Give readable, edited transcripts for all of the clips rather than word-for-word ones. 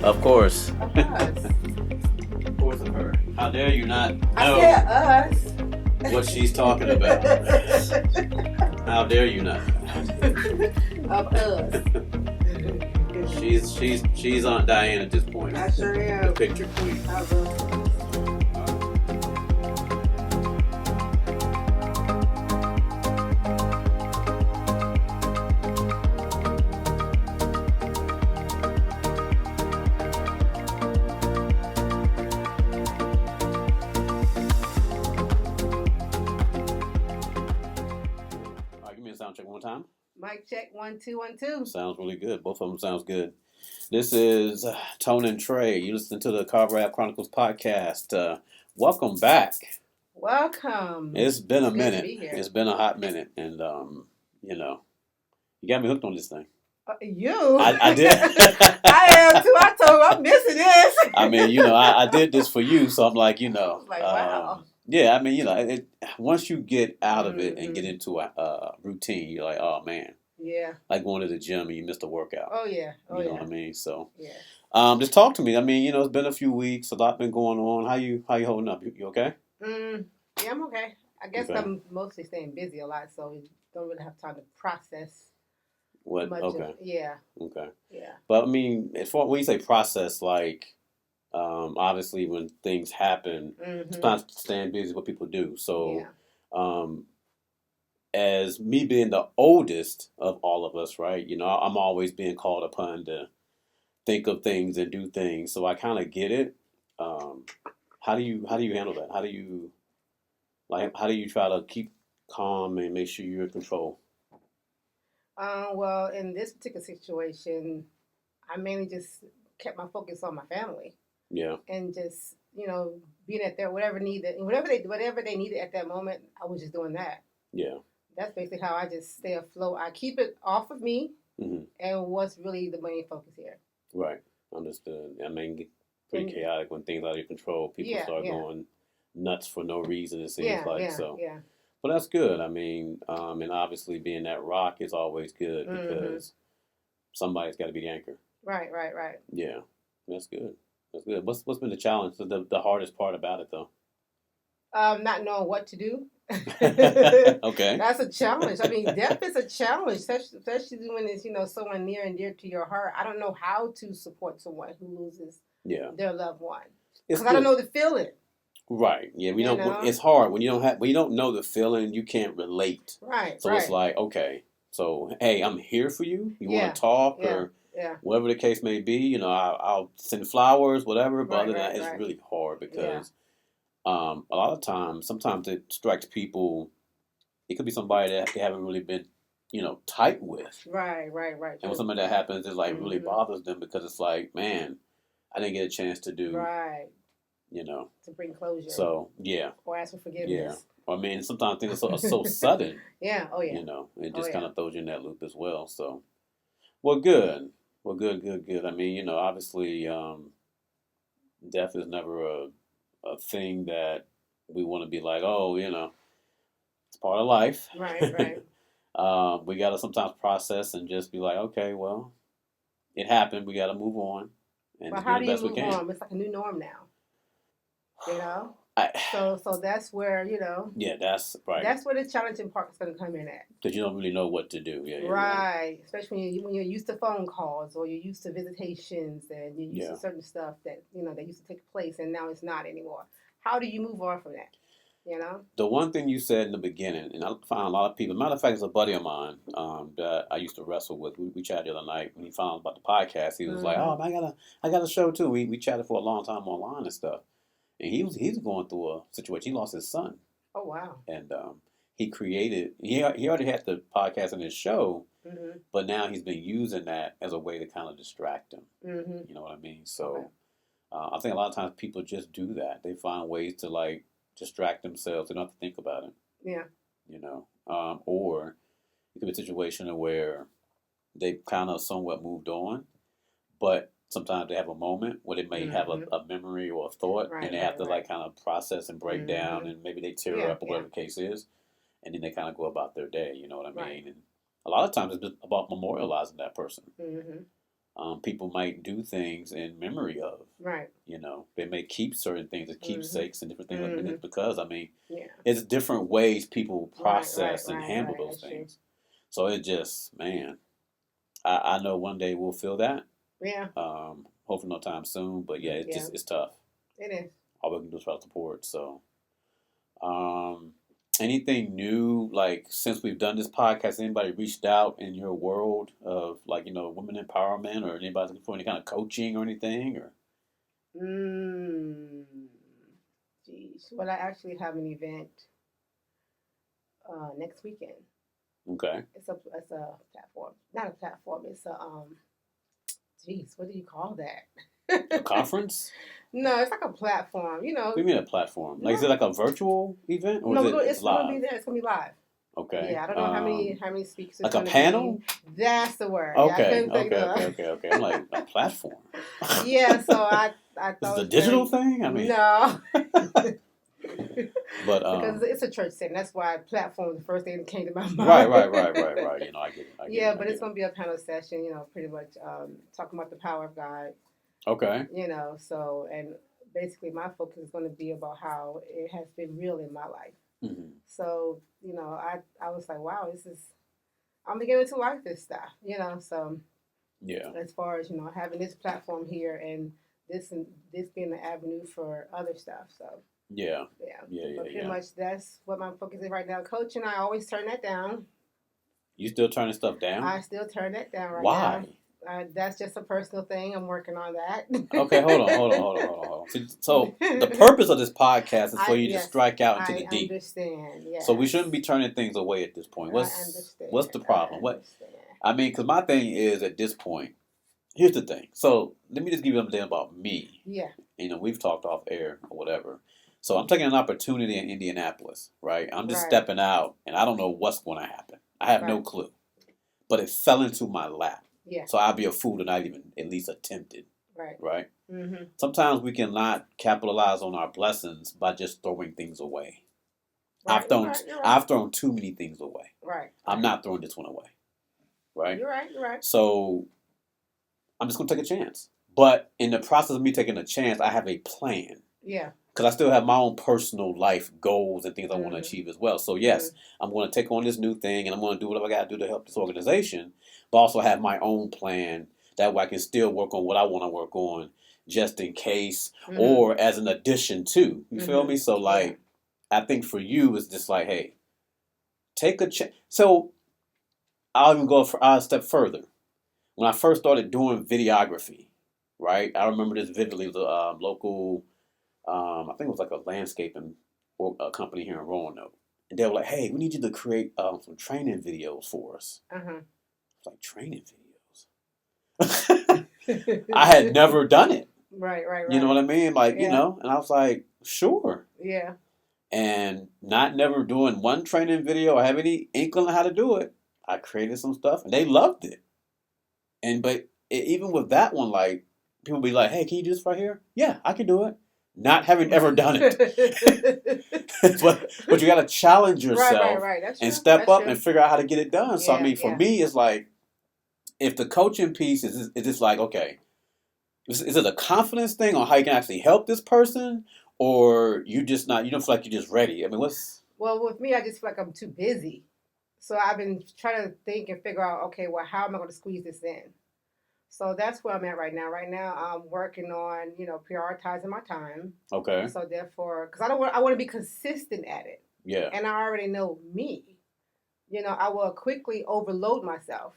Of course. Of us. Of course of her. How dare you not I know said us. what she's talking about? How dare you not? Of us. She's Aunt Diane at this point. I sure am. The picture queen. Of us. All right, give me a sound check one more time. Mic check 1 2 1 2. Sounds really good. Both of them sounds good. This is Tone and Trae. You listen to the Carver Ave Chronicles podcast. Welcome back. Welcome. It's been a It's good to minute. be here. It's been a hot minute, and you got me hooked on this thing. You? I did. I am too. I told him I'm missing this. I mean, I did this for you, so I'm like, I was like, wow. yeah. I mean, once you get out of it and Mhm. get into a routine, you're like, oh man, Yeah. like going to the gym and you missed a workout. Oh yeah. Oh You know yeah. what I mean? So, Yeah. just talk to me. I mean, it's been a few weeks, a lot been going on. How you holding up? You okay? Yeah, I'm okay. I guess Okay. I'm mostly staying busy a lot, so we don't really have time to process What? much. Okay. Yeah. Okay. Yeah. But I mean, as far when you say process, like, obviously when things happen, Mm-hmm. sometimes staying busy is what people do. So, Yeah. um, as me being the oldest of all of us, right? I'm always being called upon to think of things and do things. So I kind of get it. Um, how do you handle that? How do you try to keep calm and make sure you're in control? Well, in this particular situation, I mainly just kept my focus on my family Yeah, and just being at their whatever whatever they needed at that moment. I was just doing that. yeah, That's basically how I just stay afloat. I keep it off of me hmm and what's really the main focus here. right. Understood. I mean, it's pretty And chaotic when things out of your control. People yeah, start yeah, going nuts for no reason. It seems yeah, like yeah, so. yeah. But that's good. I mean, and obviously being that rock is always good Mm-hmm. because somebody's got to be the anchor. Right, right, right. Yeah, that's good. That's good. What's been the challenge? The hardest part about it though. Not knowing what to do. Okay. That's a challenge. I mean, death is a challenge, especially when it's someone near and dear to your heart. I don't know how to support someone who loses Yeah, their loved one it's because I don't good. know the feeling. Right. Yeah, we You don't. know. It's hard when you don't know the feeling. You can't relate. Right, So it's right. like, okay, so hey, I'm here for you. You want Yeah, to talk yeah, or yeah. whatever the case may be. I'll send flowers, whatever. But other Right, than right, that, it's right. really hard Yeah. because a lot of times, sometimes it strikes people. It could be somebody that they haven't really been, tight with. Right, right, right. And when True. something that happens, it like really Mm-hmm. bothers them because it's like, man, I didn't get a chance to do, Right. you know. To bring closure So yeah, or ask for yeah. forgiveness. I mean, sometimes things are so sudden, Yeah. Oh yeah. it Oh just kind yeah. of throws you in that loop as well. So, well, good. Well, good, good, good. I mean, obviously, death is never a thing that we want to be like, oh, it's part of life. Right, right. We got to sometimes process and just be like, okay, well, it happened. We got to move on and But just do how the do you best we move can. on? It's like a new norm now. You know. I, So that's where yeah, that's right. that's where the challenging part is going to come in at. Because you don't really know what to do. Yeah, yeah, Right. Especially when you're used to phone calls or you're used to visitations and you're used yeah. to certain stuff that used to take place and now it's not anymore. How do you move on from that? You know. The one thing you said in the beginning, and I find a lot of people. Matter of fact, it's a buddy of mine that I used to wrestle with. We chatted the other night when he found out about the podcast. He was like, Mm-hmm. "Oh, man, I got a show too." We chatted for a long time online and stuff. And he's going through a situation. He lost his son, Oh wow. and he already had the podcast and his show, Mm-hmm. but now he's been using that as a way to kind of distract him. Mm-hmm. You know what I mean? Okay. So I think a lot of times people just do that. They find ways to like distract themselves. They don't have to think about it. Yeah. Or it could be a situation where they kind of somewhat moved on, but sometimes they have a moment where they may have Mm-hmm. a memory or a thought, and Right. they have Right. to Right. like kind of process and break down, Mm-hmm. and maybe they tear Yeah. up or Yeah. whatever the case is, and then they kind of go about their day. You know what I Right. mean? And a lot of times it's just about memorializing that person. Mm-hmm. people might do things in memory of. Right. You know, they may keep certain things as Mm-hmm. keepsakes and different things like Mm-hmm. that because, I mean, Yeah. it's different ways people Right. Right. process and Right. handle Right. those That's true. things. So it just, man, I know one day we'll feel that. Yeah. Hopefully no time soon, but yeah, it's Yeah. just, it's tough. It is. All we can do is try to support. So, um, anything new, like since we've done this podcast, anybody reached out in your world of like, you know, women empowerment or anybody looking for any kind of coaching or anything or? Mm. Geez. Well, I actually have an event next weekend. Okay. It's a platform. Not a platform. It's a Geez, what do you call that? A conference? No, it's like a platform. What do you mean a platform? Like, is No, it like a virtual event or is no, it it's it's gonna be live? there. It's gonna be live. Okay. Yeah, I don't know how many speakers it's Like a gonna be. panel? That's the word. Yeah, I Okay, couldn't think okay, okay, of. okay, okay. I'm like a platform. Yeah, so I This is thought a it was digital very thing? I mean, no. but Because it's a church setting. That's why platform was the first thing that came to my right, mind. right, right, right, right. You know, I get it. I get Yeah, it. I but get it's it. gonna be a panel session. Pretty much talking about the power of God. Okay. So and basically my focus is going to be about how it has been real in my life. Hmm. So I was like, wow, I'm beginning to like this stuff. So Yeah. as far as having this platform here and this being the avenue for other stuff. So Yeah. yeah, Yeah, yeah, but pretty yeah. much that's what my focus is right now. Coaching, I always turn that down. You still turning stuff down? I still turn that down right now. Why? That's just a personal thing. I'm working on that. Okay, hold on. So the purpose of this podcast is for you to Yes, strike out into I the deep. understand. So we Yes, shouldn't be turning things away at this point. I What's the understand. I problem? understand. I mean, because my thing is at this point. Here's the thing. So let me just give you something about me. Yeah. You know, we've talked off air or whatever. So I'm taking an opportunity in Indianapolis, right? I'm just Right. stepping out, and I don't know what's going to happen. I have no Right. clue. But it fell into my lap. Yeah. So I'd be a fool to not even at least attempt it, Right. right? Mm-hmm. Sometimes we cannot capitalize on our blessings by just throwing things away. Right. I've thrown too many things away. Right. I'm not throwing this one away, right? You're right. You're right. So I'm just gonna take a chance. But in the process of me taking a chance, I have a plan. Yeah. Because I still have my own personal life goals and things I want to Mhm. achieve as well. So yes, I'm going to take on this new thing and I'm going to do whatever I got to do to help this organization, but also have my own plan. That way I can still work on what I want to work on just in case Mhm. or as an addition to. You feel Mhm. me? So like, I think for you it's just like, hey, take a chance. So I'll even go for a step further. When I first started doing videography, right? I remember this vividly. It was a local, I think it was like a landscaping a company here in Roanoke. And they were like, hey, we need you to create some training videos for us. Uh huh. I was like, training videos? I had never done it. Right. You know what I mean? Like, Yeah. and I was like, sure. Yeah. And not never doing one training video or have any inkling on how to do it, I created some stuff and they loved it. Even with that one, like people be like, "Hey, can you do this right here?" Yeah, I can do it. Not having ever done it, but you got to challenge yourself Right. That's and true. step That's up true. and figure out how to get it done. So I Yeah. mean, for Yeah. me, it's like if the coaching piece is just like, okay, is it a confidence thing on how you can actually help this person, or you don't feel like you're just ready? I mean, what's Well, with me, I just feel like I'm too busy. So I've been trying to think and figure out, okay, well, how am I going to squeeze this in? So that's where I'm at right now. Right now, I'm working on, prioritizing my time. okay? So therefore, because I want to be consistent at it, Yeah, and I already know me. I will quickly overload myself,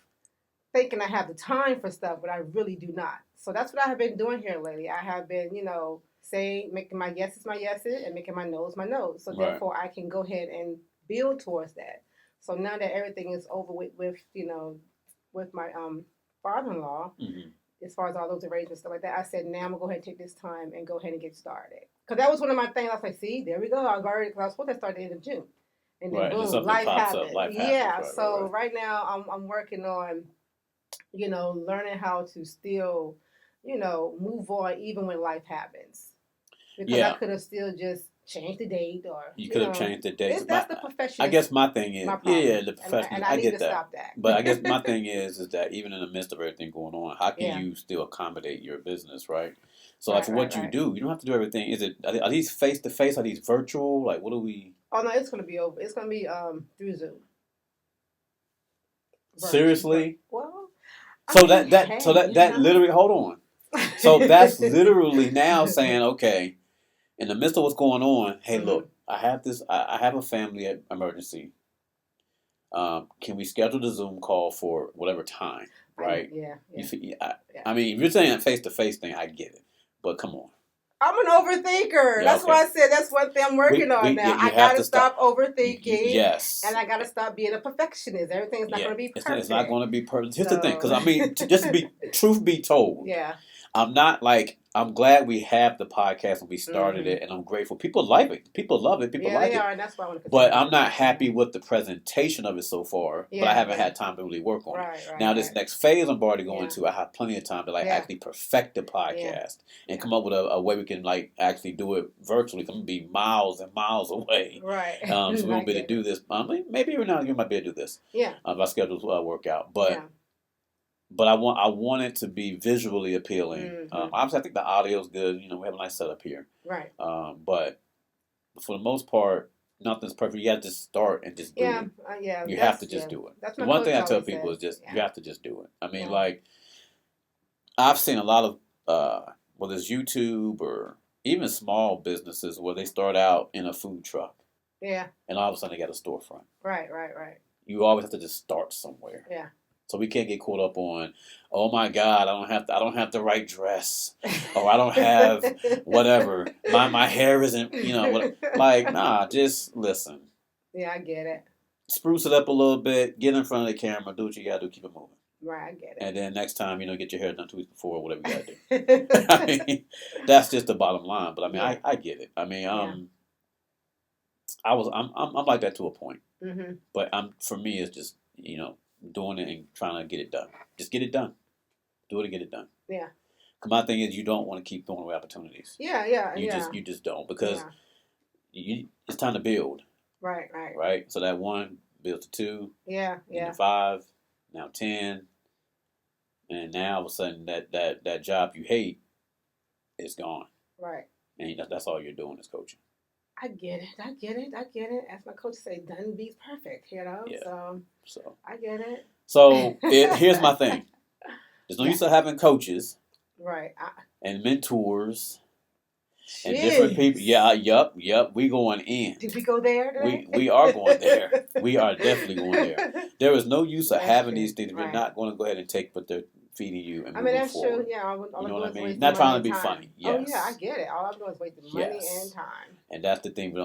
thinking I have the time for stuff, but I really do not. So that's what I have been doing here lately. I have been, saying, making my yeses my yeses and making my no's my no's. So right. therefore, I can go ahead and build towards that. So now that everything is over with my father-in-law, Mm-hmm. as far as all those arrangements stuff like that, I said now I'm gonna go ahead and take this time and go ahead and get started. Because that was one of my things. I was like, see, there we go. Cause I was supposed to start the end of June, and then Right, and then boom, something life pops up. happened. Life Yeah. happens. So Right. right now I'm working on learning how to still move on even when life happens. Because I Yeah. could have still just change the date, or you could have changed the date. That's the perfectionist. I guess my thing is, my problem. yeah, the perfectionist. And I need get to that. stop that. But I guess my thing is that even in the midst of everything going on, how can Yeah. you still accommodate your business, right? So, Right, like, for what you do, you don't have to do everything. Are these face to face? Are these virtual? Like, what do we? Oh no, it's gonna be over. It's gonna be through Zoom. Seriously? Well, so that literally, hold on. So that's literally now saying, okay, in the midst of what's going on, hey, look, I have this. I have a family emergency. Can we schedule the Zoom call for whatever time? Right? Yeah. I mean, if you're saying a face to face thing, I get it. But come on. I'm an overthinker. Yeah, that's why I said that's one thing I'm working on now. I gotta stop overthinking. Yes. And I gotta stop being a perfectionist. Everything's not gonna be perfect. It's not gonna be perfect. Here's the thing, because I mean, just to be truth be told, I'm not like, I'm glad we have the podcast and we started it, and I'm grateful. People like it. People love it. People like it. And that's why I want to. But I'm not happy with the presentation of it so far. But I haven't had time to really work on it. Now, this next phase I'm already going to, I have plenty of time to actually perfect the podcast and come up with a way we can actually do it virtually. I'm gonna be miles and miles away. Right. So we won't be able to do this. Maybe every now and again we might be able to do this. Yeah. If our schedules work out, but. But I want it to be visually appealing. Obviously, I think the audio is good. We have a nice setup here. Right. But for the most part, nothing's perfect. You have to just start and just do it. You have to just do it. That's one thing I tell people is just you have to just do it. I mean, I've seen a lot of whether it's YouTube or even small businesses where they start out in a food truck. Yeah. And all of a sudden they got a storefront. Right. You always have to just start somewhere. Yeah. So we can't get caught up on, oh my God, I don't have the right dress, or I don't have whatever. My hair isn't, nah, just listen. Yeah, I get it. Spruce it up a little bit, get in front of the camera, do what you gotta do, keep it moving. Right, I get it. And then next time, get your hair done 2 weeks before, or whatever you gotta do. I mean, that's just the bottom line. But I mean, I get it. I mean, I'm like that to a point. Mm-hmm. But for me, it's just doing it and trying to get it done. Just get it done. Do it and get it done. Yeah. Because my thing is, you don't want to keep throwing away opportunities. You just don't, because it's time to build. Right. So that 1 builds to 2. To 5. Now 10. And now all of a sudden that job you hate is gone. Right. And that's all you're doing is coaching. I get it. As my coach say, done beats perfect, Yeah. So I get it. So here's my thing. There's no use of having coaches. Right. And mentors. And different people. Yeah, yup. We going in. Did we go there today? We are going there. We are definitely going there. There is no use of having these things if you're not going to go ahead and take what they're feeding you and moving that's forward. true. Yeah, all you know what I mean? Not trying to be funny. Yes. Oh yeah, I get it. All I'm doing is wasting money and time. And that's the thing.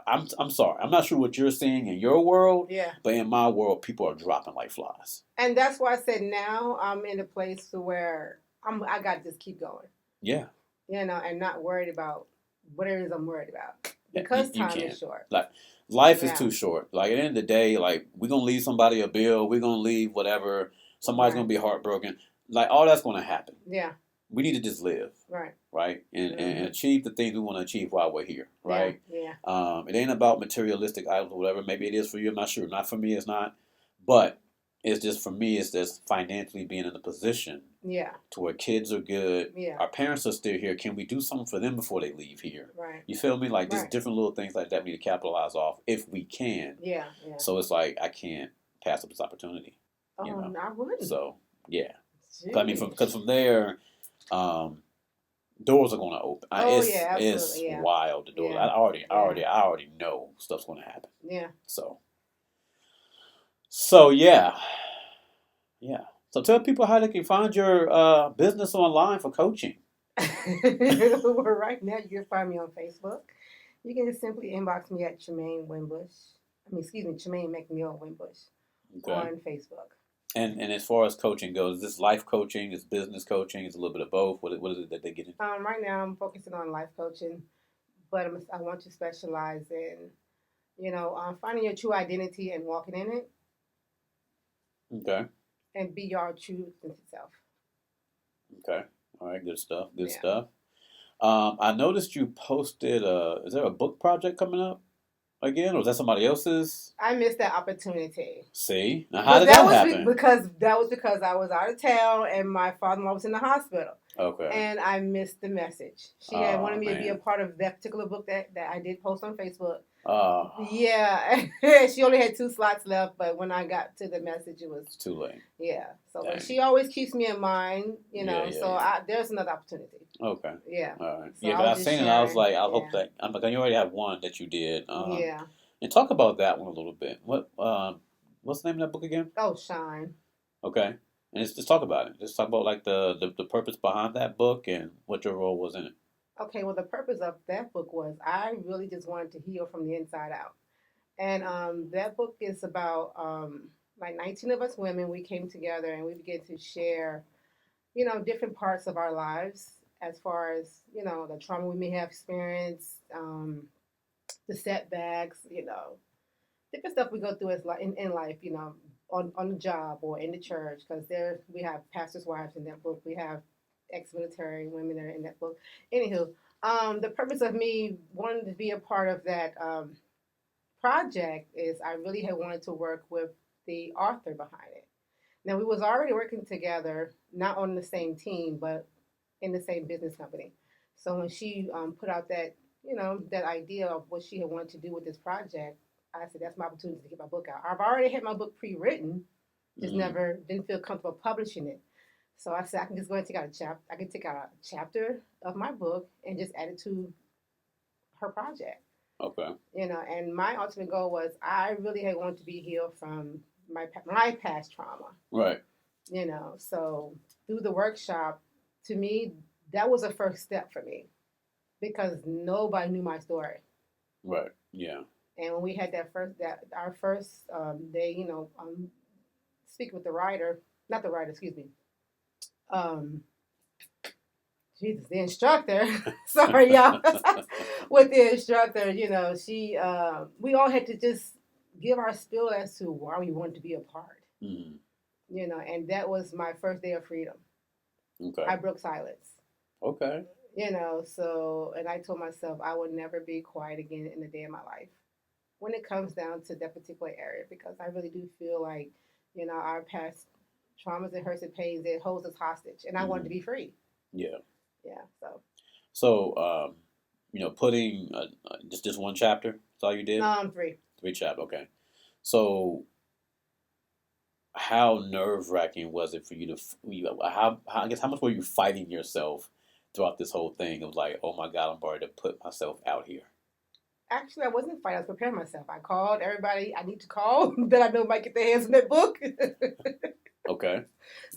I'm sorry. I'm not sure what you're seeing in your world. Yeah. But in my world, people are dropping like flies. And that's why I said now I'm in a place where I got to just keep going. Yeah. And not worried about what it is I'm worried about. Because time is short. Like, life is too short. Like, at the end of the day, like, we're going to leave somebody a bill. We're going to leave whatever. Somebody's going to be heartbroken. Like, all that's going to happen. Yeah. We need to just live. Right. Right? And achieve the things we want to achieve while we're here. Right? Yeah. It ain't about materialistic items or whatever. Maybe it is for you. I'm not sure. Not for me, it's not. But it's just, for me, it's just financially being in a position to where kids are good. Yeah. Our parents are still here. Can we do something for them before they leave here? Right. You feel me? Like, just different little things like that we need to capitalize off if we can. Yeah. So it's like, I can't pass up this opportunity. I wouldn't. So, yeah. I mean, because from there, doors are going to open. It's wild. The doors. I already know stuff's going to happen. Yeah. So yeah. So tell people how they can find your business online for coaching. Well, right now you can find me on Facebook. You can just simply inbox me at Tremaine McNeil Winbush on Facebook. And as far as coaching goes, is this life coaching, is business coaching, is a little bit of both? What is it that they get into? Right now I'm focusing on life coaching, but I want to specialize in, finding your true identity and walking in it. Okay. And be your true self. Okay. All right. Good stuff. Good stuff. I noticed you posted. Is there a book project coming up again, or is that somebody else's? I missed that opportunity. See, now how But did that that was happen? because I was out of town and my father-in-law was in the hospital. Okay. And I missed the message. She had wanted Oh me to be a man. part of that particular book that I did post on Facebook. Oh, Yeah, she only had 2 slots left, but when I got to the message, it was it's too late. yeah. So, but Dang. she always keeps me in mind, Yeah, yeah, So yeah. there's another opportunity. Okay. Yeah. All right. So Yeah, I because was I just seen it. I was sharing. like, I hope Yeah. that. I'm like, you already have one that you did. Yeah. And talk about that one a little bit. What's the name of that book again? Oh, shine. Okay. And just talk about it. Just talk about like the purpose behind that book and what your role was in it. Okay. Well, the purpose of that book was I really just wanted to heal from the inside out. And that book is about like 19 of us women. We came together and we began to share, different parts of our lives as far as, the trauma we may have experienced, the setbacks, different stuff we go through as in life, on the job or in the church. Because there we have pastors' wives in that book. We have ex-military women that are in that book. Anywho, the purpose of me wanting to be a part of that project is I really had wanted to work with the author behind it. Now we was already working together, not on the same team, but in the same business company. So when she put out that that idea of what she had wanted to do with this project, I said that's my opportunity to get my book out. I've already had my book pre-written, just Mm, never didn't feel comfortable publishing it. So I said I can just go and take out a chapter. I can take out a chapter of my book and just add it to her project. okay. And my ultimate goal was I really had wanted to be healed from my past trauma. Right. So through the workshop, to me, that was a first step for me because nobody knew my story. Right. Yeah. And when we had that our first day, speak with the writer, not the writer, excuse me, um, Jesus, the instructor. Sorry, y'all. With the instructor, she we all had to just give our spiel as to why we wanted to be a part. Mm, And that was my first day of freedom. okay. I broke silence. Okay. So and I told myself I would never be quiet again in a day of my life when it comes down to that particular area because I really do feel like, our past traumas and hurts and pains, it holds us hostage. And I wanted to Hmm. be free. Yeah. Yeah. So So, putting just one chapter. That's all you no, did. I'm free. 3 chapter. Okay. So, how nerve wracking was it for you to? How I guess how much were you fighting yourself throughout this whole thing? It was like, oh my God, I'm ready to put myself out here. Actually, I wasn't fighting. I was preparing myself. I called everybody I need to call that I know might get their hands on that book. Okay.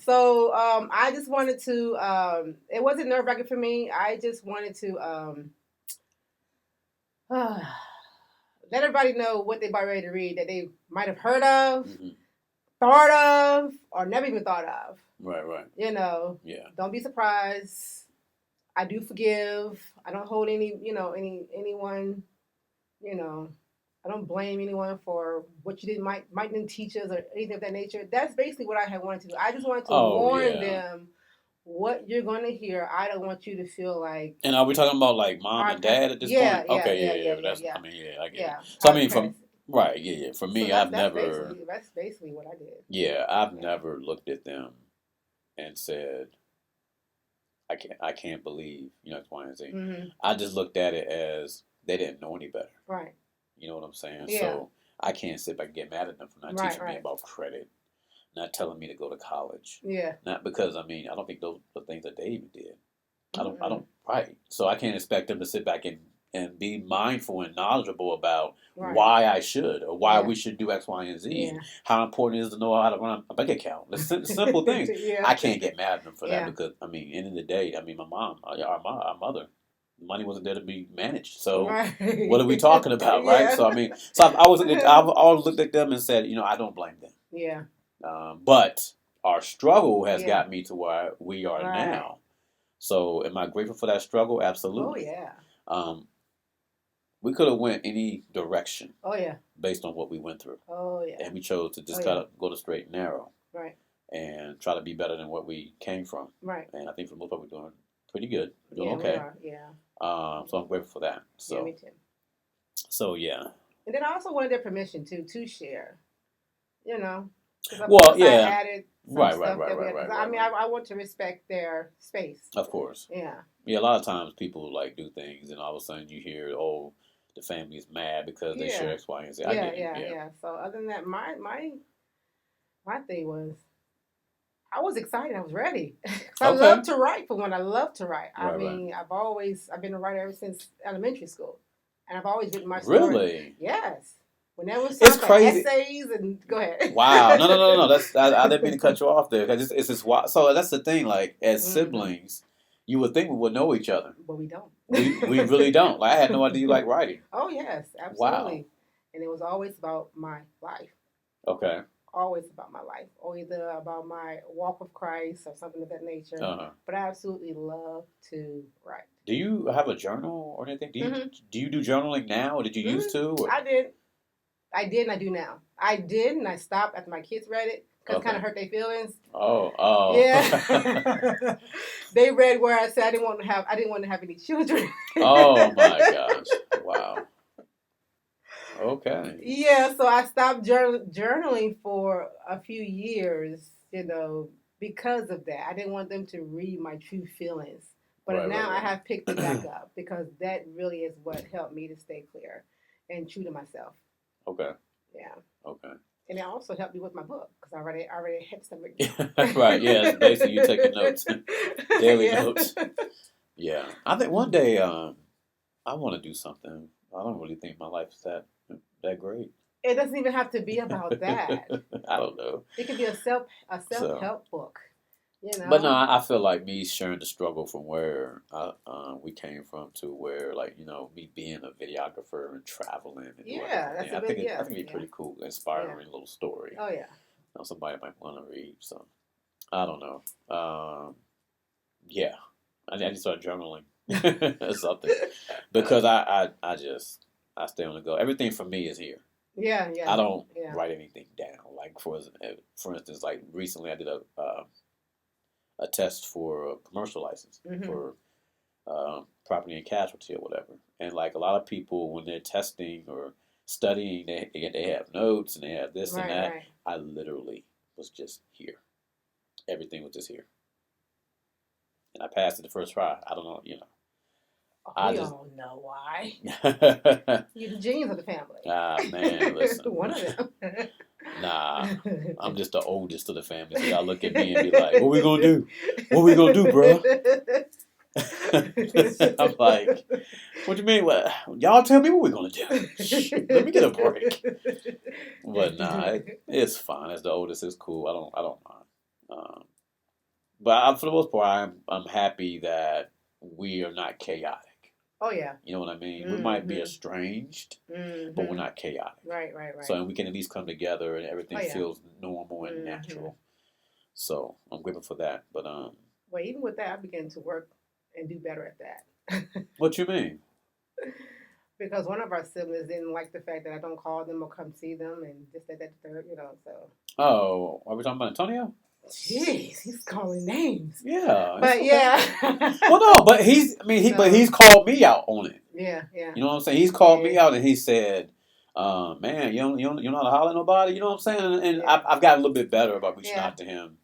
So I just wanted to. It wasn't nerve wracking for me. I just wanted to let everybody know what they about ready to read that they might have heard of, Hmm. thought of, or never even thought of. Right. Right. Yeah. Don't be surprised. I do forgive. I don't hold anyone. You know, I don't blame anyone for what you might didn't teach us or anything of that nature. That's basically what I had wanted to do. I just wanted to Oh warn yeah. them what you're going to hear. I don't want you to feel like And are we talking about like mom our and past. dad at this Yeah, point? yeah, Okay, yeah, yeah, yeah, yeah. yeah, That's yeah, I mean, yeah, I get it. yeah. So I Our mean, past. from right, yeah, yeah. For So me, that's I've that's never, basically what I did. yeah, I've Yeah. never looked at them and said, I can't believe, X, Y, and Z. Mm-hmm. I just looked at it as they didn't know any better. Right. You know what I'm saying? Yeah. So I can't sit back and get mad at them for not Right. teaching me Right. about credit, not telling me to go to college, Yeah. not because I mean I don't think those are the things that they even did. I Mm-mm. don't, right. So I can't expect them to sit back and be mindful and knowledgeable about Right. why I should or why Yeah. we should do X, Y, and Z and Yeah. how important it is to know how to run a bank account. The simple things. Yeah. I can't get mad at them for that Yeah. because, I mean, end of the day, I mean, my mom, our mother, money wasn't there to be managed. So Right. what are we talking about, right? Yeah. So, I mean, so I've always looked at them and said, I don't blame them. Yeah. But our struggle has Yeah. got me to where we are Right. now. So, am I grateful for that struggle? Oh Absolutely. yeah. Um, we could have went any direction Oh yeah. based on what we went through, Oh yeah. and we chose to Oh just kind yeah. of go the straight and narrow Right. and try to be better than what we came from. Right. And I think for the most part, we're doing pretty good. Doing Yeah, we okay. are. Yeah. So I'm grateful for that. Yeah, me too. So yeah. And then I also wanted their permission to share. You know, because of Well, course I yeah. added some Right, right, stuff right, that we right, had. right, Because I right, mean, right. I want to respect their space. Of course. Yeah. Yeah, a lot of times people like do things, and all of a sudden you hear, "Oh, the family's mad because they share Yeah. X, Y, and Z." I Yeah. get it. Yeah. Yeah. Yeah. So other than that, my thing was I was excited. I was ready. 'Cause I Okay. love to write. For one, I love to write. I Right, right. mean, I've been a writer ever since elementary school, and I've always written my story. Really? Yes. Whenever it was It's time for crazy. essays, and go ahead. Wow. No, no, no, no, no. That's I didn't mean to cut you off there because it's just wild. So that's the thing. Like as Hmm. siblings, you would think we would know each other. But we don't. We really don't. Like I had no idea you like writing. Oh yes, Wow. absolutely. And it was always about my life. Okay. Always about my life, or either about my walk with Christ or something of that nature. Uh huh. But I absolutely love to write. Do you have a journal or anything? Hmm. Do you do journaling now, or did you Hmm. used to? Or? I did. I did, and I do now. I did, and I stopped after my kids read it because it kind Okay. of hurt their feelings. Oh, oh. Yeah, they read where I said I didn't want to have any children. Oh my gosh. Wow. Okay. Yeah, so I stopped journaling for a few years, because of that. I didn't want them to read my true feelings. But Right, right, now I right. have picked it back up because that really is what helped me to stay clear and true to myself. Okay. Yeah. Okay. And it also helped me with my book because I already had stuff written Right. Yeah. It's basically you taking notes, daily Yeah. notes. Yeah. I think one day I want to do something. I don't really think my life is that great. It doesn't even have to be about that. I don't know. It could be a self So, help book, you but no, know? I feel like me sharing the struggle from where we came from to where, like, me being a videographer and traveling and doing Yeah, that's everything. a bit, I yeah, think it'd be yeah, pretty cool, yeah. inspiring little story. Oh yeah. Somebody might want to read. So I don't know. Yeah, I need to start journaling or something because I stay on the go. Everything for me is here. Yeah, I yeah, don't yeah. write anything down. Like for instance, like recently I did a test for a commercial license Hmm. for property and casualty or whatever. And like a lot of people, when they're testing or studying, they have notes and they have this and Right, that. right. I literally was just here. Everything was just here, and I passed it the first try. I don't know, Oh, I we just. all know why. Ah You're the genius of the family. man, listen. One of them. Nah, I'm just the oldest of the family, so y'all look at me and be like, "What we gonna do? What we gonna do, bro?" I'm like, "What you mean? What? Y'all tell me what we gonna do? Shoot, let me get a break." But nah, it's fine. As the oldest, it's cool. I don't mind. But for the most part, I'm happy that we are not chaotic. Oh yeah. You know what I mean? We might be Hmm. estranged, but we're Hmm. not chaotic. Right, right, right. So we can at least come together and Oh everything yeah. feels normal and Hmm. natural. So I'm grateful for that. But Well, even with that, I began to work and do better at that. what you mean? Because one of our siblings didn't like the fact that I don't call them or come see them and just that, third, so. Oh, are we talking about Antonio? Jeez, he's calling names. Yeah, it's But okay. yeah. Well, no, but but he's called me out on it. Yeah, yeah. You know what I'm saying? He's called me Yeah. out and he said, "Man, you know how to holler at nobody." You know what I'm saying? And Yeah. I've gotten a little bit better about reaching Yeah. out to him.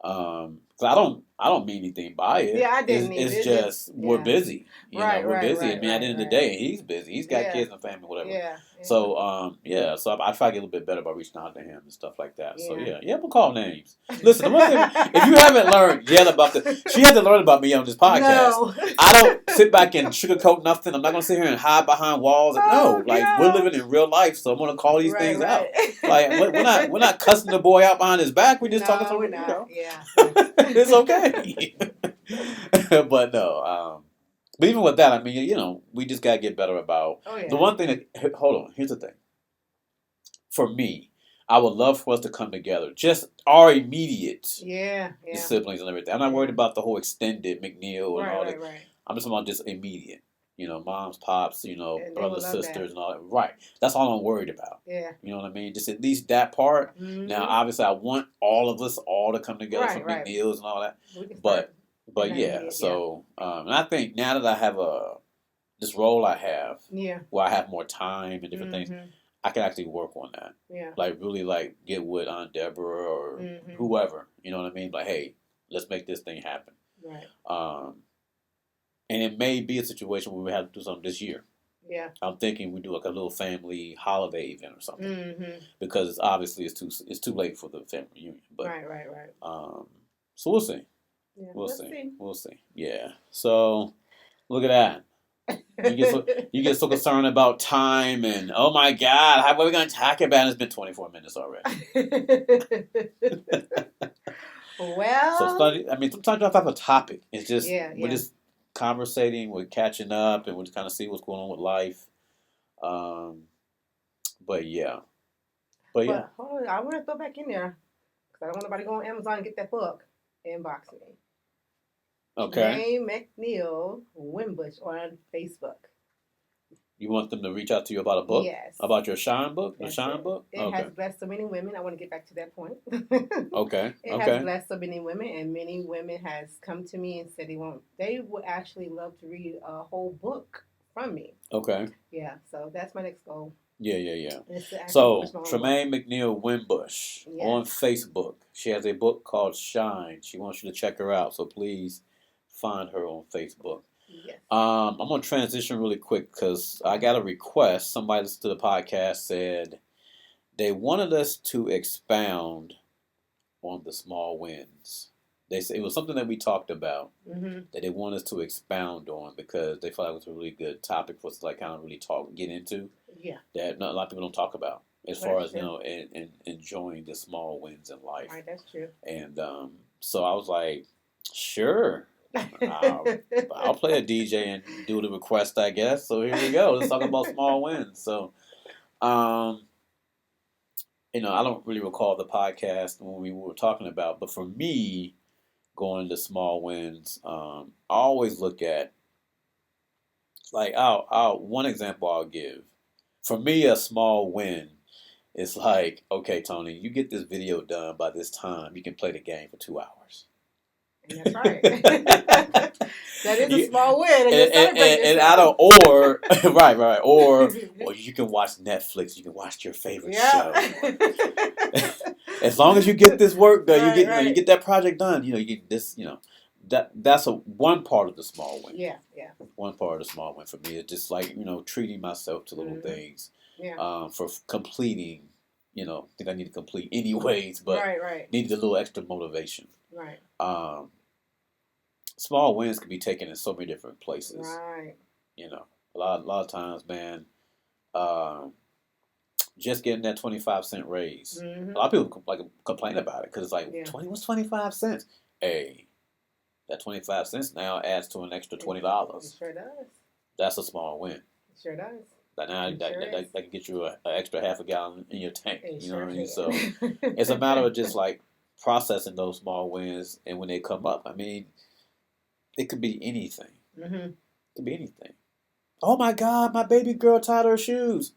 'Cause I don't mean anything by it. Yeah, I didn't either. It's It's just, just we're yeah. busy. Right, We're right, busy. I right, mean, at the right, end of the right. day, he's busy. He's got Yeah. kids and family, whatever. Yeah. Yeah. So yeah. So I try to get a little bit better about reaching out to him and stuff like that. So Yeah. yeah, we'll call names. Listen, the one thing, if you haven't learned yet about she had to learn about me on this podcast. No. I don't sit back and sugarcoat nothing. I'm not gonna sit here and hide behind walls. No, like we're God. living in real life, so I'm gonna call these Right, things out. right. Like we're not cussing the boy out behind his back. We're just talking No, we're some, not. Yeah. it's okay. But no, but even with that, I mean, we just gotta get better about Oh the yeah. one thing that. Hold on, here's the thing. For me, I would love for us to come together. Just our immediate Yeah. Yeah. siblings and everything. I'm not worried about the whole extended McNeil and Right, all that. right, right. I'm just about just immediate. Moms, pops, And they would brothers, love that. sisters, and all that. Right. That's all I'm worried about. Yeah. You know what I mean? Just at least that part. Mm-hmm. Now, obviously, I want all of us all to come together Right, for right. McNeil's and all that. We can start. But But And I yeah, did, yeah. so and I think now that I have this role I have, Yeah. where I have more time and different things, Mhm. I can actually work on that. Yeah. Like really, like get with Aunt Deborah or Mhm. whoever. You know what I mean? Like, hey, let's make this thing happen. Right. Um, and it may be a situation where we have to do something this year. Yeah. I'm thinking we do like a little family holiday event or something, Mhm. because obviously it's too late for the family reunion. But Right. Right. Right. so we'll see. Yeah. We'll We'll see. see. We'll see. Yeah. So look at that. You get so concerned about time and oh my God, how are we going to talk about it? It's been 24 minutes already. So Well. I mean, sometimes you have to have a topic. It's just Yeah. we're Yeah. just conversating, we're catching up, and we're just kind of see what's going on with life. Um, but yeah, but yeah, But hold on, I want to throw back in there because I don't want nobody to go on Amazon and get that book. Inbox me. okay. Tremaine McNeil Wimbush on Facebook. You want them to reach out to you about a book, Yes. about your Shine book, the That's Shine it. book. It Okay, has blessed so many women. I want to get back to that point. okay, It has okay, blessed so many women, and many women has come to me and said they would actually love to read a whole book from me. okay. Yeah, so that's my next goal. Yeah, yeah, yeah. Is to actually publish So my own book. Tremaine McNeil Wimbush Yes. on Facebook. She has a book called Shine. She wants you to check her out. So please find her on Facebook. Yes. I'm gonna transition really quick because I Okay. got a request. Somebody listened to the podcast said they wanted us to expound on the small wins. They said it was something that we talked about Mhm. that they want us to expound on because they felt like it was a really good topic for us to like kind of really get into Yeah. that not a lot of people don't talk about as Well, far that's as you true. know in enjoying the small wins in life. Right. That's true. And so I was like, sure, I'll play a DJ and do the request, I guess. So here we go. Let's talk about small wins. So, um, I don't really recall the podcast when we were talking about, but for me, going to small wins, I always look at like I'll one example I'll give. For me, a small win is like, okay, Tony, you get this video done by this time, you can play the game for 2 hours. And that's right. That is a you, small win, and you're celebrating and I yourself. don't or right, or you can watch Netflix, you can watch your favorite Yeah. show. As long as you get this work done, Right. you Right. get that project done. You get this. That's a one part of the small win. Yeah. Yeah. One part of the small win for me is just like treating myself to little Mhm. things, Yeah. for completing. Think I need to complete anyways, but Right. Right. needed a little extra motivation. Right. Um, Small wins can be taken in so many different places. Right. A lot of times, man. Um, just getting that 25-cent raise. A Mhm. lot of people complain about it because it's like Yeah. 20. What's 25 cents? Hey, that 25 cents now adds to an extra It, it $20. sure does. That's a small win. It sure does. But now It that, sure that, is. that, that can get you an extra half a gallon in your tank. It You know sure what I mean? can. So it's a matter of just like processing those small wins, and when they come up, I mean, it could be anything. Mhm. It could be anything. Oh my God, my baby girl tied her shoes.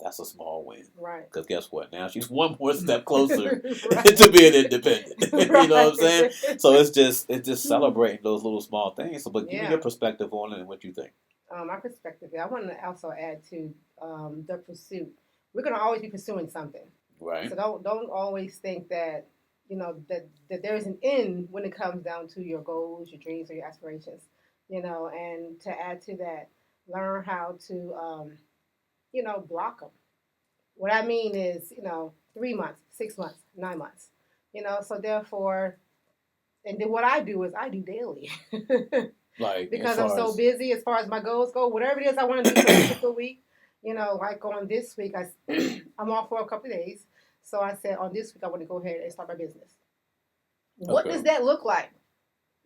That's a small win. Right. Because guess what? Now she's one more step closer Right. to being independent. You know what I'm saying? Right. So it's just celebrating those little small things. So, but give me your Yeah. perspective on it and what you think. My perspective. I want to also add to the pursuit. We're gonna always be pursuing something. Right. So don't always think that that there is an end when it comes down to your goals, your dreams, or your aspirations. And to add to that, learn how to block them. What I mean is 3 months, 6 months, 9 months. So therefore, and then what I do is I do daily. Like as Because I'm far so as busy as far as my goals go. Whatever it is I want to do for a particular week, like on this week, I'm off for a couple of days. So I said on this week I want to go ahead and start my business. What okay. does that look like?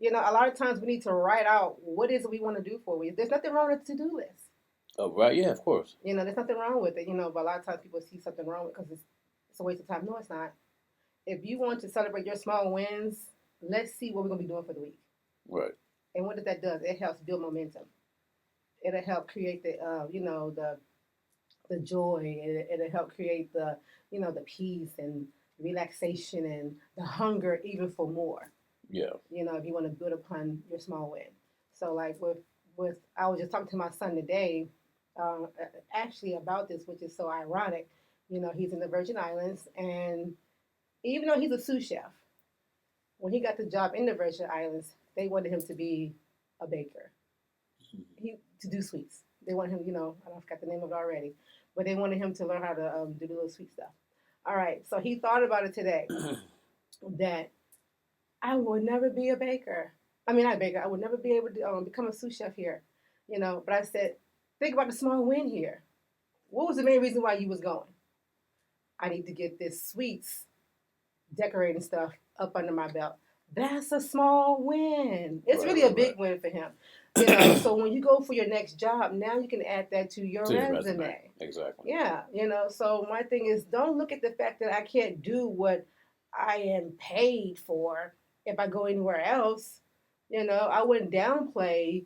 A lot of times we need to write out what is it we want to do for a week. There's nothing wrong with a to-do list. Oh, right. Yeah, of course. There's nothing wrong with it. But a lot of times people see something wrong with it because it's a waste of time. No, it's not. If you want to celebrate your small wins, let's see what we're gonna be doing for the week. Right. And what that does, it helps build momentum. It'll help create the joy. It'll help create the peace and relaxation and the hunger even for more. Yeah. If you want to build upon your small win. So like with I was just talking to my son today, actually about this, which is so ironic. He's in the Virgin Islands, and even though he's a sous chef, when he got the job in the Virgin Islands, they wanted him to be a baker. To do sweets. They wanted him, I don't forgot the name of it already, but they wanted him to learn how to do the little sweet stuff. All right, so he thought about it today that I would never be a baker. I mean, not a baker. I would never be able to become a sous chef here, But I said, think about the small win here. What was the main reason why you was going? I need to get this sweets decorating stuff up under my belt. That's a small win. It's really a big win for him. So when you go for your next job, now you can add that to your resume. Exactly. Yeah, so my thing is, don't look at the fact that I can't do what I am paid for if I go anywhere else. I wouldn't downplay,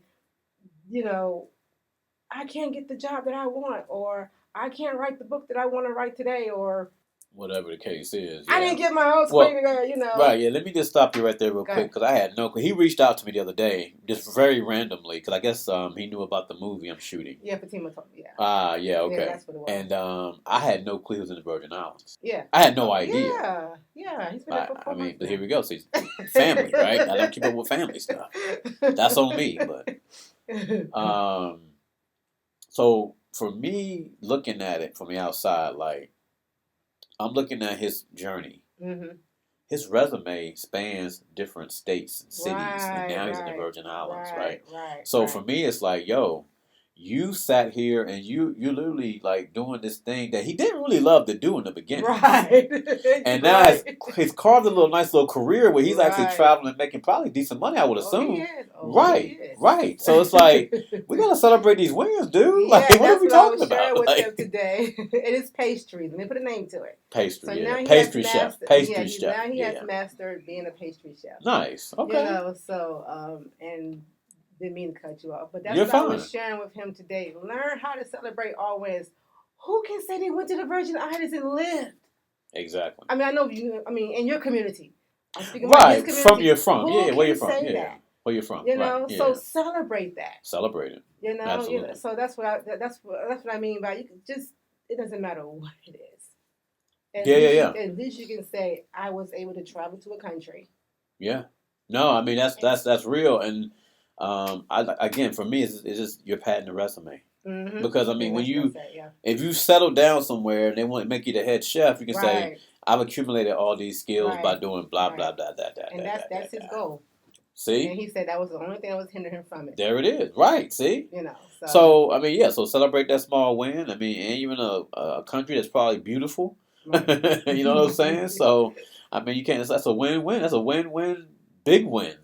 I can't get the job that I want, or I can't write the book that I want to write today, or whatever the case is. Yeah. I didn't get my own screen Right, yeah. Let me just stop you right there real quick, because I had he reached out to me the other day, just very randomly, because I guess he knew about the movie I'm shooting. Yeah, Fatima told me, yeah. Yeah, okay. Yeah, that's what it was. And I had no clue he was in the Virgin Islands. Yeah. I had no idea. Yeah. He's been there for 4 months. But here we go. See, family, right? I don't keep up with family stuff. That's on me, but... So, for me, looking at it from the outside, like, I'm looking at his journey. Mm-hmm. His resume spans different states and cities, and now he's in the Virgin Islands, right? So for me, it's like, yo, you sat here and you literally like doing this thing that he didn't really love to do in the beginning, right? And now he's carved a nice little career where he's actually traveling and making probably decent money, I would assume. Right. So it's like, we gotta celebrate these wins, dude. Yeah, like, what are we talking about? I was sharing with them today. It is pastries. Let me put a name to it. Pastry, so yeah. Now Pastry chef. Pastry chef. Now he has mastered being a pastry chef. Nice. Okay. And didn't mean to cut you off, but that's what I was sharing with him today. Learn how to celebrate all wins. Who can say they went to the Virgin Islands and lived? Exactly. I mean, I know you. I mean, in your community. I'm speaking about his community. From you're from. Yeah, where you're from. Yeah. Where you're from. So celebrate that. Celebrate it. Absolutely. So that's what I mean by you can just, it doesn't matter what it is. At least you can say, I was able to travel to a country. Yeah. No, I mean that's real, and again, for me, it's just you're padding the resume. Mm-hmm. Because I mean, if you settle down somewhere and they want to make you the head chef, you can say, I've accumulated all these skills by doing blah blah blah blah blah. And that's his goal. See? And he said that was the only thing that was hindering him from it. There it is. Right. See? So I mean, so celebrate that small win. I mean, and even a country that's probably beautiful. Right. You know what I'm saying? So I mean, you can't. That's a win-win. That's a win-win. Big win.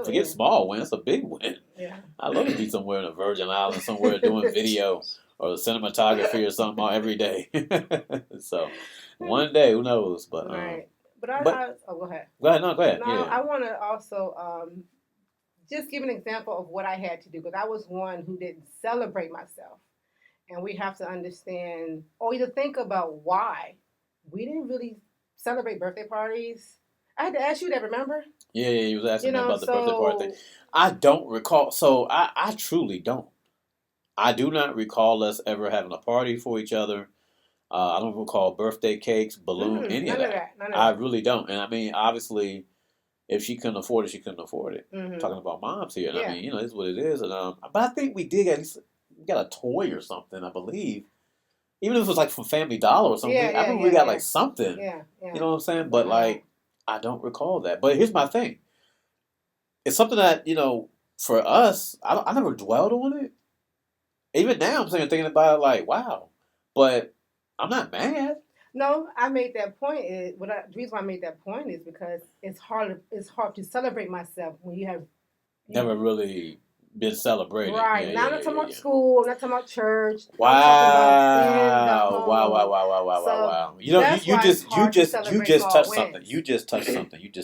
Forget small win. That's a big win. Yeah. I love to be somewhere in the Virgin Islands, somewhere doing video or cinematography or something every day. So one day, who knows? But right. But go ahead. Go ahead. No, go ahead. No, I want to also just give an example of what I had to do, because I was one who didn't celebrate myself, and we have to understand or either think about why we didn't really celebrate birthday parties. I had to ask you that, remember? Yeah, you was asking me about the birthday party thing. I don't recall. So I truly don't. I do not recall us ever having a party for each other. I don't recall birthday cakes, balloons, any of that. I really don't. And I mean, obviously, if she couldn't afford it, she couldn't afford it. Mm-hmm. Talking about moms here. And I mean, this is what it is. And but I think we did at least got a toy or something, I believe. Even if it was like from Family Dollar or something. I think we got like something. Yeah. You know what I'm saying? But like, I don't recall that. But here's my thing. It's something that, for us, I never dwelled on it. Even now, I'm thinking about it like, wow. But I'm not mad. No, I made that point. The reason why I made that point is because it's hard to celebrate myself when you have never really been celebrated. Right. Now I'm not talking about school. I'm not talking about church. Wow. Wow. You just touched something. You just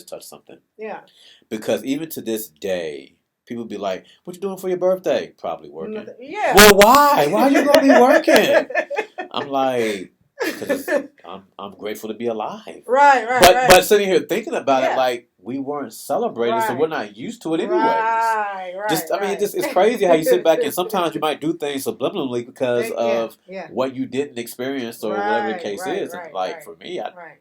touched something. Yeah. Because even to this day, people be like, "What you doing for your birthday?" Probably working. Yeah. Well, why? Why are you gonna be working? I'm like, because I'm grateful to be alive. Right, right, But right. sitting here thinking about it, Yeah. like we weren't celebrating, so we're Right. not used to it anyways. Right, right, Just I mean, right. it's crazy how you sit back and sometimes you might do things subliminally because Yeah, of yeah. what you didn't experience or whatever the Right, case right, is. And right, like right, for me, right.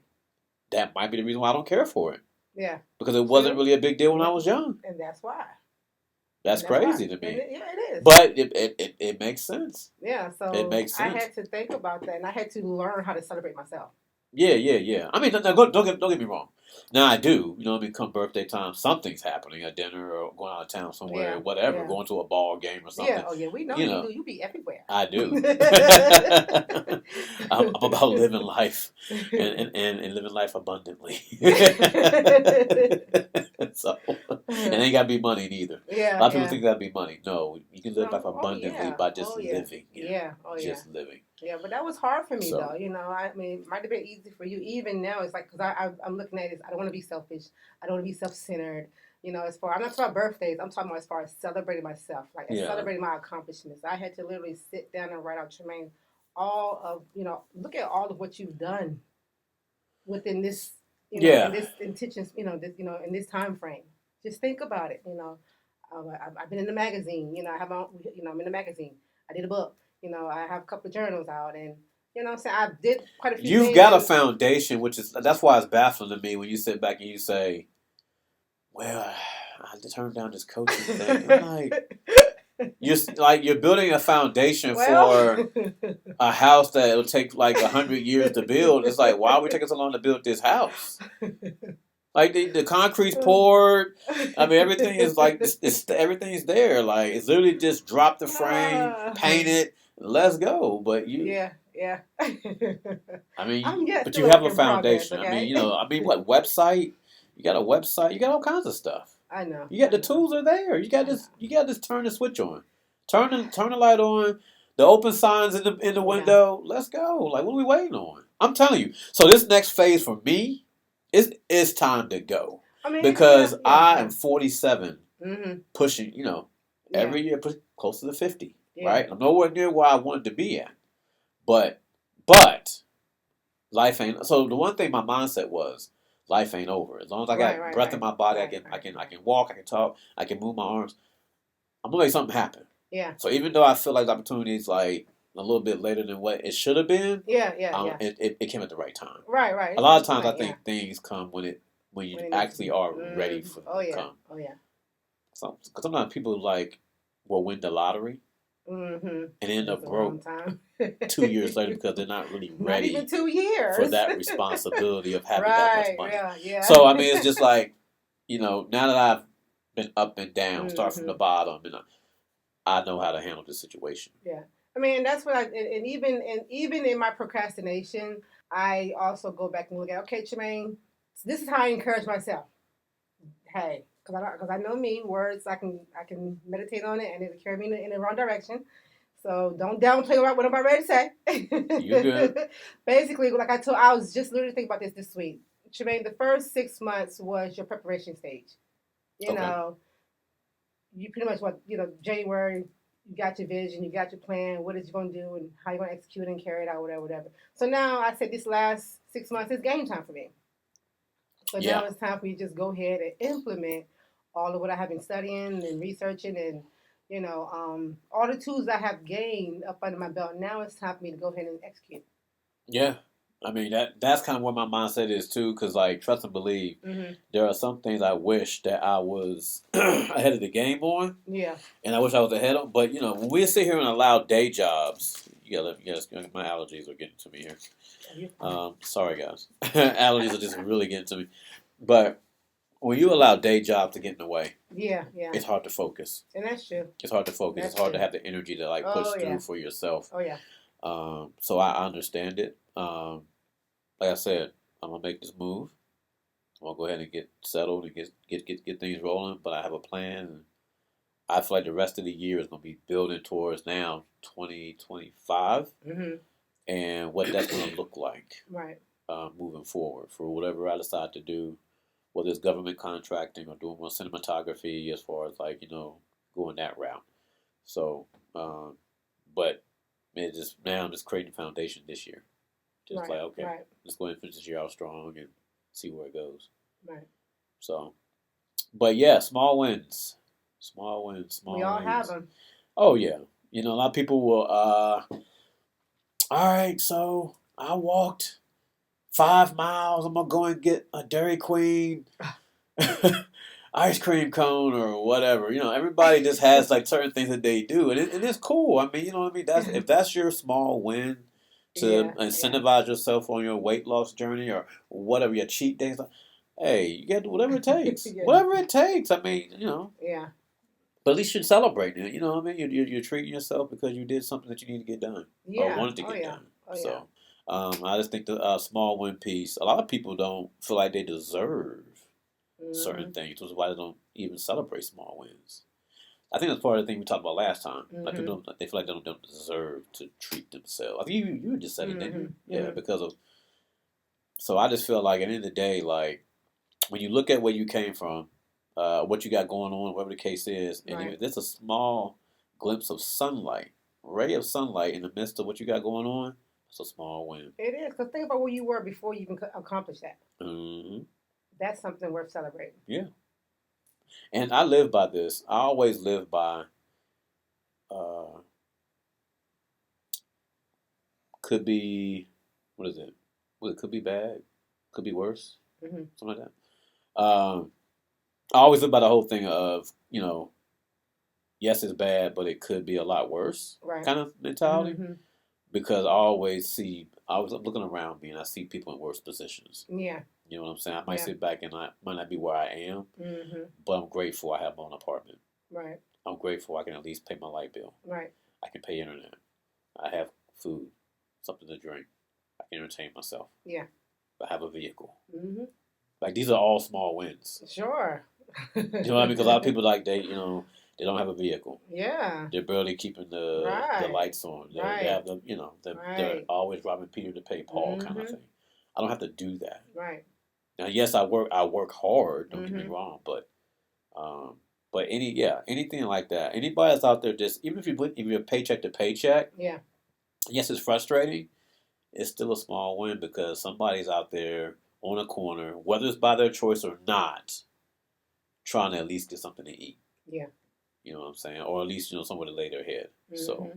that might be the reason why I don't care for it Yeah. because it wasn't True. really a big deal when I Yeah. was young. And that's why. That's And that's why. crazy to And me, yeah, it is. but it makes sense. Yeah. It So makes I sense. had to think about that, and I had to learn how to celebrate myself. Yeah. I mean, don't get me wrong. Now I do, I mean, come birthday time, something's happening, a dinner or going out of town somewhere, Yeah. whatever, Yeah. going to a ball game or Yeah. something. Oh yeah. We know You you know, do. You be everywhere. I do. I'm about living life and living life abundantly. So, and ain't got to be money neither. A Yeah. lot of people Yeah. think that'd be money. No, you can live No. life Oh abundantly yeah. by just Oh yeah. living. Yeah. Oh yeah. Just living. Yeah, but that was hard for me though. So, I mean, it might have been easy for you. Even now, it's like because I'm looking at it. I don't want to be selfish. I don't want to be self-centered. As far I'm not talking about birthdays. I'm talking about as far as celebrating myself, like as yeah. celebrating my accomplishments. I had to literally sit down and write out, Tremaine, all of look at all of what you've done within this, in Yeah. this intentions, in this time frame. Just think about it. I've been in the magazine. I have my own, I'm in the magazine. I did a book. I have a couple of journals out, and what I'm saying, I did quite a few You've things. got a And foundation, that's why it's baffling to me when you sit back and you say, "Well, I turned down this coaching thing." I'm like, you're building a foundation well, for a house that will take like 100 years to build. It's like, why are we taking so long to build this house? Like the concrete's poured. I mean, everything is like everything's there. Like it's literally just drop the frame, paint it, let's go. But yeah, yeah. I mean, I'm yet but still you a have work a in progress. foundation. Okay. What website? You got a website. You got all kinds of stuff. I know. You got I the know. tools are there. You got I know. this. You got this. Turn the switch on. Turn the light on. The open signs in the Yeah. window. Let's go. Like what are we waiting on? I'm telling you. So this next phase for me is time to go I mean, yeah, because yeah, I yeah. am 47, Mhm. pushing. Yeah, Every year closer to 50. yeah. Right. I'm nowhere near where I wanted to be at. But life ain't. So the one thing my mindset was, life ain't over. As long as I Right, got right, breath in right, my body, right, right, I right. can walk, I can talk, I can move my arms. I'm gonna make something happen. Yeah, So even though I feel like the opportunity is like a little bit later than what it should have been, yeah, yeah, yeah. it came at the right time. Right, right. A It's at lot the of times I point. Yeah. think things come when you When it needs to actually be. are ready for them Oh to yeah. come. Oh yeah. So, cause sometimes people will win the lottery Mhm. and end That's up a long broke time. 2 years later because they're not really Not even ready 2 years. for that responsibility of having that much Right. money. Yeah. Yeah. So I mean, it's just like now that I've been up and down, start from the Mhm. bottom, and I know how to handle the situation. Yeah. I mean, that's what and even in my procrastination, I also go back and look at, okay, Tremaine, this is how I encourage myself. Hey, because I know me, words I can meditate on it and it'll carry me in the wrong direction. So don't downplay what I'm about ready to You good? say. Basically, like I was just literally thinking about this week. Tremaine, the first 6 months was your preparation stage. You Okay. know, you pretty much January, you got your vision, you got your plan, what is you gonna do and how you gonna execute and carry it out, whatever. So now I said this last 6 months is game time for me. So now Yeah. it's time for you to just go ahead and implement all of what I have been studying and researching and all the tools I have gained up under my belt. Now it's time for me to go ahead and execute. Yeah. I mean that's kind of where my mindset is too, because like trust and believe, Mm-hmm. there are some things I wish that I was ahead of the game on, Yeah. and I wish I was ahead of. But when we sit here and allow day jobs, my allergies are getting to me here. You're fine. Sorry guys, allergies are just really getting to me. But when you allow day jobs to get in the way, Yeah, yeah. it's hard to focus. And that's true. It's hard to focus. It's That's hard to true. have the energy to like push Oh through yeah. for yourself. Oh yeah. So I understand it. Like I said, I'm gonna make this move. I'm gonna go ahead and get settled and get things rolling. But I have a plan. And I feel like the rest of the year is gonna be building towards now 2025 Mm-hmm. and what that's gonna look like Right. moving forward for whatever I decide to do, whether it's government contracting or doing more cinematography as far as going that route. So, but it just now I'm just creating a foundation this year. Just Right. like, okay, Right. let's go ahead and finish this year out strong and see where it goes. Right. So, but yeah, small wins, We small all have wins. them. Oh yeah, a lot of people will. All right, so I walked 5 miles. I'm gonna go and get a Dairy Queen ice cream cone or whatever. Everybody just has like certain things that they do, and it's cool. I mean, you know what I mean. If that's your small win to Yeah. Yeah. incentivize yourself on your weight loss journey or whatever your cheat days. Hey, you got to do whatever it takes. Yeah. Whatever it takes. I mean, Yeah. but at least you're celebrating it. You know what I mean? You're treating yourself because you did something that you need to get done or Yeah. wanted to Oh get yeah. done. Oh yeah. So, I just think the small win piece. A lot of people don't feel like they deserve certain Mhm. things, which is why they don't even celebrate small wins. I think that's part of the thing we talked about last time. Like Mhm. people don't, they feel like they don't deserve to treat themselves. I think you just said it, didn't you? Mhm. Yeah, Mhm. because of. So I just feel like at the end of the day, like when you look at where you came from, what you got going on, whatever the case is, and Right. there's a small glimpse of sunlight, ray of sunlight in the midst of what you got going on, it's a small win. It is, because think about where you were before you even accomplished that. Hmm. That's something worth celebrating. Yeah, and I live by this. I always live by uh, could be what is it? Well, it could be bad, could be worse, Hmm. something like that. I always live by the whole thing of yes, it's bad, but it could be a lot worse Right. kind of mentality. Hmm. Because I was looking around me and I see people in worse positions. Yeah. You know what I'm saying? I might Yeah. sit back and I might not be where I am, Hmm. but I'm grateful I have my own apartment. Right. I'm grateful I can at least pay my light bill. Right. I can pay internet. I have food, something to drink. I can entertain myself. Yeah. I have a vehicle. Hmm. Like these are all small wins. Sure. You know what I mean? Because a lot of people like they don't have a vehicle. Yeah. They're barely keeping the Right. lights on. They Right. have the they're Right. always robbing Peter to pay Paul kind of Hmm. thing. I don't have to do that. Right. Now, yes, I work hard. Don't get me Hmm. wrong, um, but anything like that. Anybody that's out there, just even if you're paycheck to paycheck, Yeah. yes, it's frustrating. It's still a small win because somebody's out there on a corner, whether it's by their choice or not, trying to at least get something to eat. Yeah. You know what I'm saying, or at least somewhere to lay their head. So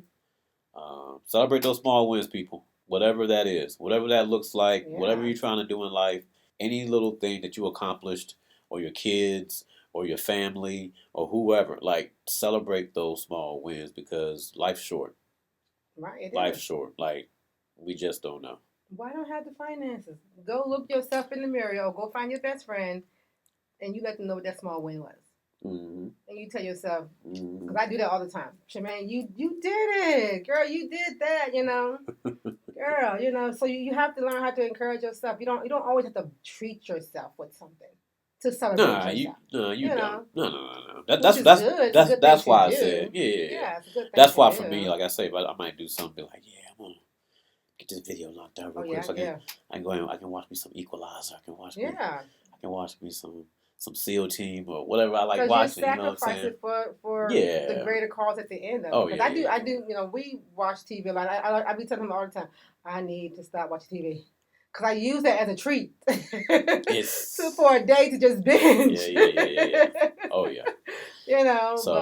Hmm. celebrate those small wins, people. Whatever that is, whatever that looks like, whatever Yeah. you're trying to do in life, any little thing that you accomplished, or your kids, or your family, or whoever, like celebrate those small wins because life's short. Right. It Life's is. short. Like we just don't know. Why don't have the finances? Go look yourself in the mirror or go find your best friend and you let them know what that small win was. Hmm. And you tell yourself, Hmm. because I do that all the time. Shemaine, you did it, girl. You did that. Girl. So you have to learn how to encourage yourself. You don't always have to treat yourself with something to celebrate Nah, yourself. you You don't. know, No. That, which that's is that's good. It's a that's good thing that's to why I said do. yeah. Yeah, it's a good thing That's to why for me, do. like I say, if I might do something, be like, yeah, I'm gonna get this video knocked out Oh real quick, yeah, so yeah, I can go in, I can watch me some Equalizer, yeah. I can watch me some SEAL Team or whatever I like Because you're watching. You know what I'm saying? sacrificing for the Yeah. greater cause at the end of it. Oh Because yeah, I do, yeah, I yeah. do. We watch TV a lot. I be telling him all the time, I need to stop watching TV. Because I use that as a treat for It's a day to just yeah, binge. yeah. Oh yeah. So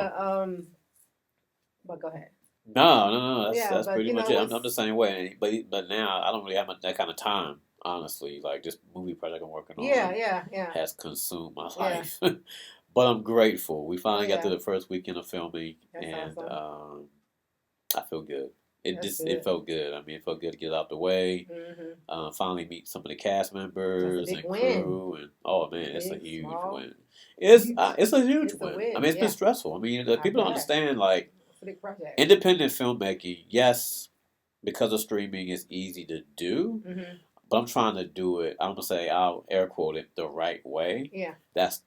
But go ahead. no. That's Yeah, that's but pretty much it. I'm what's the same way. But now I don't really have that kind of time. Honestly, like this movie project I'm working yeah, on yeah, yeah, has consumed my yeah. life. But I'm grateful. We Oh finally got yeah, through the first weekend of filming, that's and awesome. I feel good. That's It good. felt good. I mean, it felt good to get out the way. Hmm. Finally meet some of the cast That's a members big and win. crew, and oh man, it's a Big, huge small, win. huge. It's a huge It's a win. I win. mean, it's been Yeah, stressful. I mean, I people don't bet. understand like It's a big project. independent filmmaking. Yes, because of streaming, it's easy to do, Hmm. but I'm trying to do it. I'm gonna say I'll air quote it the right way. Yeah. That's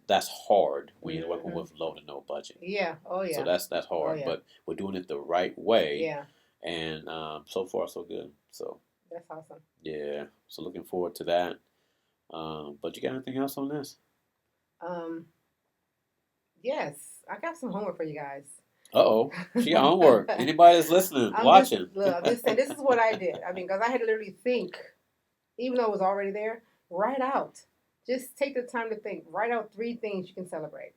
hard when you're working Hmm. with low to no budget. Yeah. Oh So yeah. that's Oh hard, yeah. but we're doing it the right way, Yeah. and so far so good. So That's awesome. yeah, so looking forward to that. But you got anything else on this? Um. Yes, I got some homework for you guys. Uh oh, she got homework. Anybody that's listening, I'm just watching? look. I'm just saying this is what I did. I mean, because I had to literally think. even though it was already there, write out. Just take the time to think. Write out 3 things you can celebrate.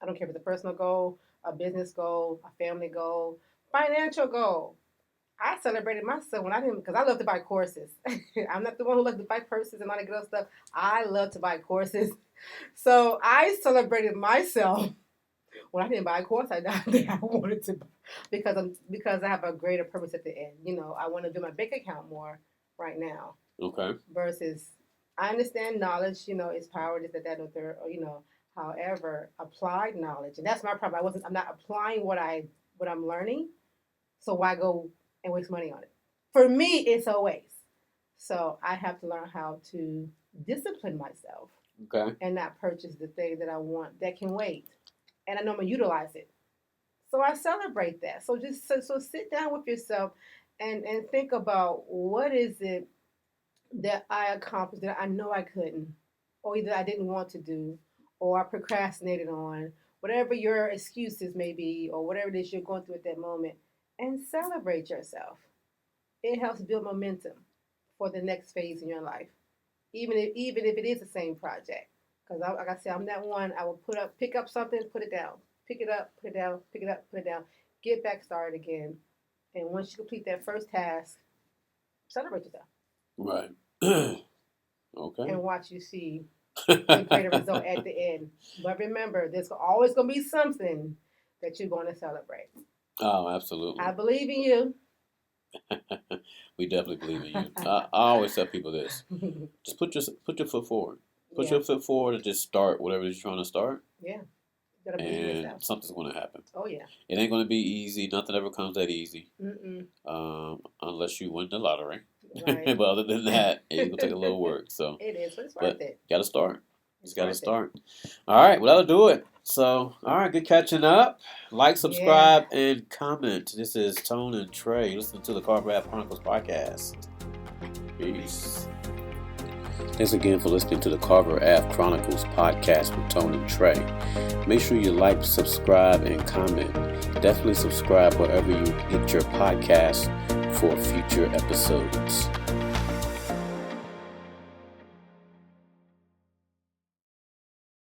I don't care if it's a personal goal, a business goal, a family goal, financial goal. I celebrated myself when I didn't, because I love to buy courses. I'm not the one who loves to buy purses and all that good stuff. I love to buy courses. So I celebrated myself when I didn't buy a course I wanted to, because I have a greater purpose at the end. I want to do my bank account more right now. Okay. Versus, I understand knowledge. Is power. This, that, or third. Or. However, applied knowledge, and that's my problem. I'm not applying what I'm learning. So why go and waste money on it? For me, it's a waste. So I have to learn how to discipline myself. Okay. And not purchase the thing that I want that can wait. And I know I'm going to utilize it. So I celebrate that. So just so sit down with yourself and think about, what is it that I accomplished that I know I couldn't, or either I didn't want to do, or I procrastinated on, whatever your excuses may be, or whatever it is you're going through at that moment, and celebrate yourself. It helps build momentum for the next phase in your life, even if it is the same project. Because like I said, I'm that one. I will pick up something, put it down, pick it up, put it down, pick it up, put it down, get back started again. And once you complete that first task, celebrate yourself. Right. Okay. And watch you see the greater result at the end. But remember, there's always going to be something that you're going to celebrate. Oh, absolutely. I believe in you. We definitely believe in you. I always tell people this: just put your foot forward. Put your foot forward and just start whatever you're trying to start. Yeah. And something's going to happen. Oh, yeah. It ain't going to be easy. Nothing ever comes that easy. Unless you win the lottery. Right. But other than that, it's going to take a little work. So it is, but it's worth it. Got to start. Just got to start. All right. Well, that'll do it. So, all right. Good catching up. Like, subscribe, and comment. This is Tone and Trae. Listen to the Carver Ave Chronicles podcast. Peace. Thanks again for listening to the Carver Ave Chronicles podcast with Tone and Trae. Make sure you like, subscribe, and comment. Definitely subscribe wherever you get your podcast for future episodes.